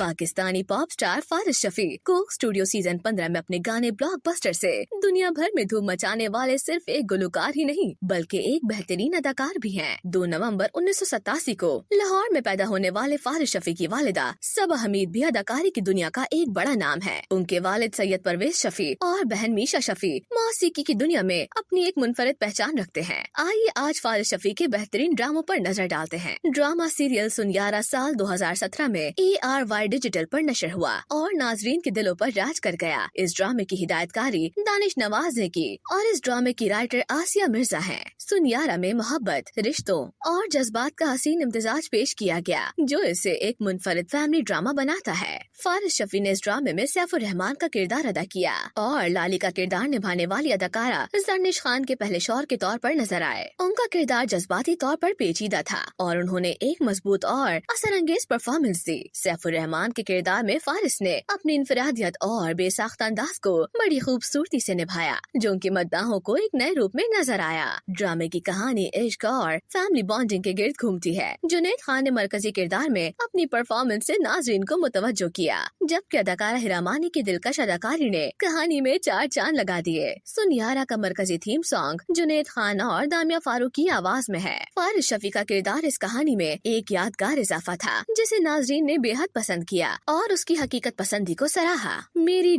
Pakistani pop star Faris Shafi Coke studio season 15 में अपने गाने ब्लॉकबस्टर से दुनिया भर में धूम मचाने वाले सिर्फ एक गुलकार ही नहीं बल्कि एक बेहतरीन अदाकार भी हैं। 2 नवंबर 1987 को लाहौर में पैदा होने वाले फारिस शफी की वालिदा सबा हमीद भी अदाकारी की दुनिया का एक बड़ा नाम है। उनके वालिद सैयद परवेज शफी और बहन मीशा शफी मौसीकी की दुनिया में अपनी एक मुनफरिद पहचान रखते हैं। आइए आज फारिस शफी के बेहतरीन ड्रामों पर नजर डालते हैं। ड्रामा सीरियल सुनियारा साल 2017 में ARY डिजिटल पर नशर हुआ और नाजरीन के दिलों पर राज कर गया। इस ड्रामे की हिदायतकारी दानिश नवाज ने की और इस ड्रामे की राइटर आसिया मिर्जा हैं। सुनियारा में मोहब्बत, रिश्तों और जज्बात का हसीन इम्तिजाज पेश किया गया जो इसे एक मुनफरिद फैमिली ड्रामा बनाता है। फारिस शफी ने इस ड्रामे में सैफुर रहमान का किरदार अदा किया और लाली का किरदार निभाने वाली अदाकारा जरनिश खान के पहले शौहर के तौर पर नजर आए। उनका किरदार जज्बाती तौर पर पेचीदा था और उन्होंने एक मजबूत और असरअंगेज परफॉर्मेंस दी। सैफुर रहमान के किरदार में फारिस ने अपनी इनफरादियत और बेसाख्ता अंदाज को बड़ी खूबसूरती से निभाया जो उनके मद्दाहों को एक नए रूप में नजर आया। ड्रामे की कहानी इश्क और फैमिली बॉन्डिंग के गिर्द घूमती है। जुनैद खान ने मरकजी किरदार में अपनी परफॉर्मेंस से नाजरीन को मुतवज्जो किया जबकि अदाकारा हिरामानी की दिलकश अदाकारी ने कहानी में 4 चांद लगा दिए। सुनियारा का मरकजी थीम सॉन्ग जुनैद खान और दामिया फारूक की आवाज में है। फारिस शफी का किरदार इस कहानी में एक यादगार इजाफा था जिसे नाजरीन ने बेहद पसंद किया और उसकी हकीकत पसंदी को सराहा। मेरी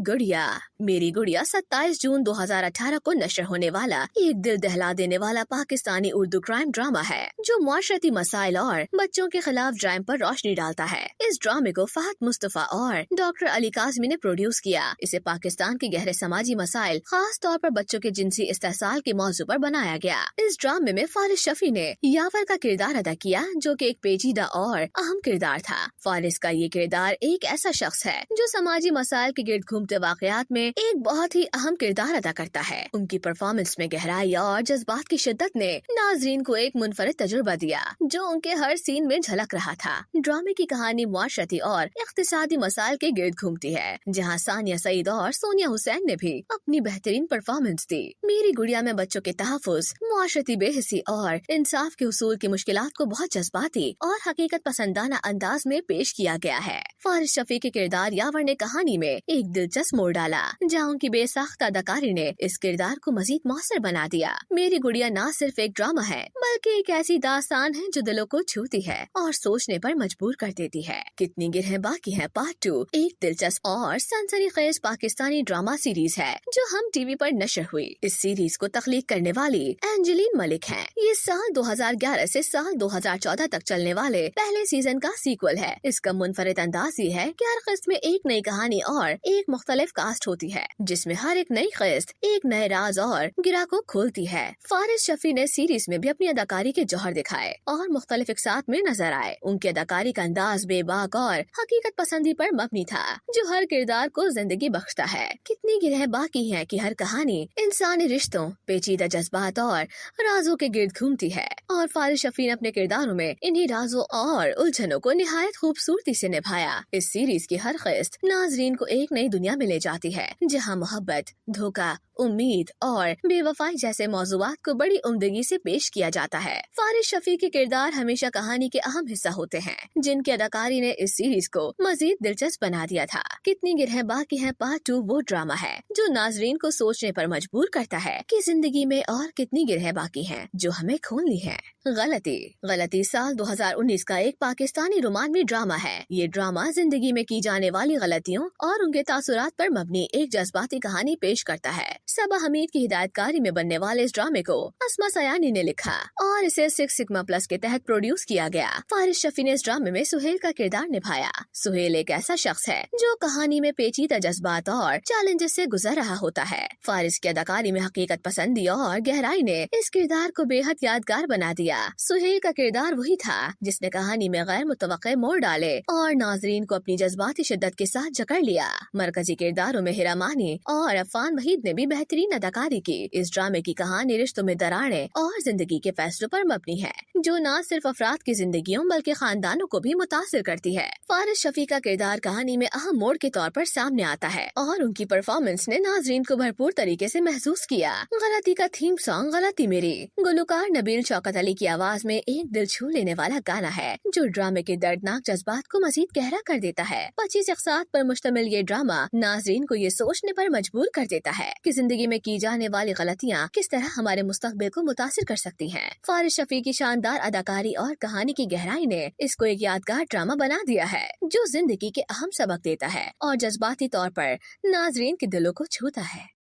गुड़िया 27 जून 2018 को नशर होने वाला एक दिल दहला देने वाला पाकिस्तानी उर्दू क्राइम ड्रामा है जो मुआशरती मसाइल और बच्चों के खिलाफ ड्राइम पर रोशनी डालता है। इस ड्रामे को फहद मुस्तफा और डॉक्टर अली काज़मी ने प्रोड्यूस किया। इसे पाकिस्तान के गहरे समाजी मसाइल खास तौर पर बच्चों के जिनसी इस्तेसाल के मौजू पर बनाया गया। इस ड्रामे में फारिस शफी ने यावर का किरदार अदा किया जो कि एक पेचीदा और अहम किरदार था। फारिस का ये किरदार एक ऐसा शख्स है जो समाजी मसाइल के गिर्द घूमते वाकयात में एक बहुत ही अहम किरदार अदा करता है। उनकी परफॉर्मेंस में गहराई और जज्बात की शिद्दत ने नाजरीन को एक मुनफरिद तजुर्बा दिया जो उनके हर सीन में झलक रहा था। ड्रामे की कहानी मुआशरती और इक्तिसादी मसाइल के गिर्द घूमती है जहाँ सानिया सईद और सोनिया हुसैन ने भी अपनी बेहतरीन परफॉर्मेंस दी। मेरी गुड़िया में बच्चों के तहफ़्फ़ुज़, मुआशरती बेहिसी और इंसाफ के उसूल की मुश्किलात को बहुत जज्बाती और हकीकत पसंदाना अंदाज में पेश किया गया है। फारिस शफी के किरदार यावर ने कहानी में एक दिलचस्प मोड़ डाला जहाँ उनकी बेसाख्ता अदाकारी ने इस किरदार को मजीद मौसर बना दिया। मेरी गुड़िया न सिर्फ एक ड्रामा है बल्कि एक ऐसी दास्तान है जो दिलों को छूती है और सोचने पर मजबूर कर देती है। कितनी गिरहें बाकी हैं पार्ट 2 एक दिलचस्प और सनसनीखेज पाकिस्तानी ड्रामा सीरीज है जो हम टीवी पर नशर हुई। इस सीरीज को तख्लीक करने वाली एंजेलिन मलिक हैं। ये साल 2011 से साल 2014 तक चलने वाले पहले सीजन का सीक्वल है। इसका मुनफरिद अंदाज ये है कि हर किस्त में एक नई कहानी और एक मुख्तलिफ कास्ट होती है जिसमें हर एक नई किस्त एक नए राज और गिरा को खोलती है। फारिस शफी ने सीरीज में भी अपनी अदाकारी के जौहर दिखाए और मुख्तलिफ इकसात में नजर आए। उनकी अदाकारी का अंदाज बेबाक और हकीकत पसंदी पर मबनी था जो हर किरदार को जिंदगी बख्शता है। कितनी गिरह बाकी है कि हर कहानी इंसानी रिश्तों, पेचीदा जज्बात और राजों के गिर्द घूमती है और फारिस शफी ने अपने किरदारों में इन्हीं राजों और उलझनों को निहायत खूबसूरती से निभाया। इस सीरीज की हर किस्त नाजरीन को एक नई दुनिया में ले जाती है जहाँ मोहब्बत, धोखा, उम्मीद और बेवफाई जैसे मौज़ूआत को बड़ी उम्दगी से पेश किया जाता है। फारिस शफी के किरदार हमेशा कहानी के अहम हिस्सा होते हैं जिनकी अदाकारी ने इस सीरीज को मजीद दिलचस्प बना दिया था। कितनी गिरहें बाकी हैं पार्ट 2 वो ड्रामा है जो नाजरीन को सोचने पर मजबूर करता है कि जिंदगी में और कितनी गिरहें बाकी हैं जो हमें खोलनी है। गलती साल 2019 का एक पाकिस्तानी रोमानवी ड्रामा है। ये ड्रामा जिंदगी में की जाने वाली गलतियों और उनके तासुरात पर मबनी एक जज्बाती कहानी पेश करता है। सबा हमीद की हिदायतकारी में बनने वाले इस ड्रामे को अस्मा सयानी ने लिखा और इसे 6 सिग्मा प्लस के तहत प्रोड्यूस किया गया। फारिस शफी ने इस ड्रामे में सुहेल का किरदार निभाया। सुहेल एक ऐसा शख्स है जो कहानी में पेचीदा जज्बात और चैलेंजेस से गुजर रहा होता है। फारिस की अदाकारी में हकीकत पसंदी और गहराई ने इस किरदार को बेहद यादगार बना दिया। सुहेल का किरदार वही था जिसने कहानी में गैर मुतवक्के मोड़ डाले और नाजरीन को अपनी जज्बाती शिद्दत के साथ जकड़ लिया। मरकजी किरदारों में हिरामानी और अफान वहीद ने भी बेहतरीन अदाकारी की। इस ड्रामे की कहानी रिश्तों में दरारें और जिंदगी के फैसलों पर मबनी है जो न सिर्फ अफराद की जिंदगियों बल्कि खानदानों को भी मुतासिर करती है। फारिस शफी का किरदार कहानी में अहम मोड़ के तौर पर सामने आता है और उनकी परफॉर्मेंस ने नाजरीन को भरपूर तरीके से महसूस किया। गलती का थीम सॉन्ग गलती मेरी गुलकार नबील शौकत अली की आवाज में एक दिल छू लेने वाला गाना है जो ड्रामे के दर्दनाक जज्बात को मजीद गहरा गहरा कर देता है। 25 शख्सियात पर मुश्तमिल ये ड्रामा नाजरीन को ये सोचने पर मजबूर कर देता है कि जिंदगी में की जाने वाली गलतियाँ किस तरह हमारे मुस्तकबिल को मुतासिर कर सकती हैं। फारिस शफी की शानदार अदाकारी और कहानी की गहराई ने इसको एक यादगार ड्रामा बना दिया है जो जिंदगी के अहम सबक देता है और जज्बाती तौर पर नाजरीन के दिलों को छूता है।